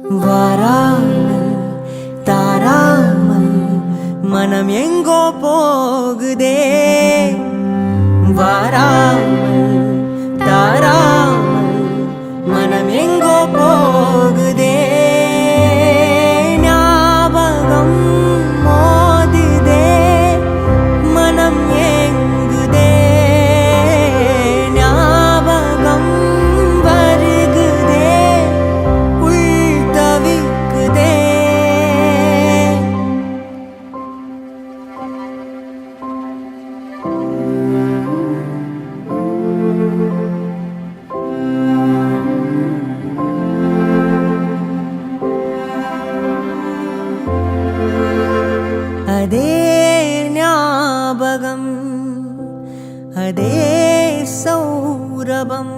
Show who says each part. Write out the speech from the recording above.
Speaker 1: வாராமல் தாராமல் மனம் எங்கோ போகுதே. வாராமல் தாராமல் மனம் எங்கோ போகுதே. ஞாபகம் மோதுதே, மனம் ஏங்குதே. ஞாபகம் வருகுதே, உள் தவிக்குதே. அதே ஞாபகம், அதே சௌரபம்.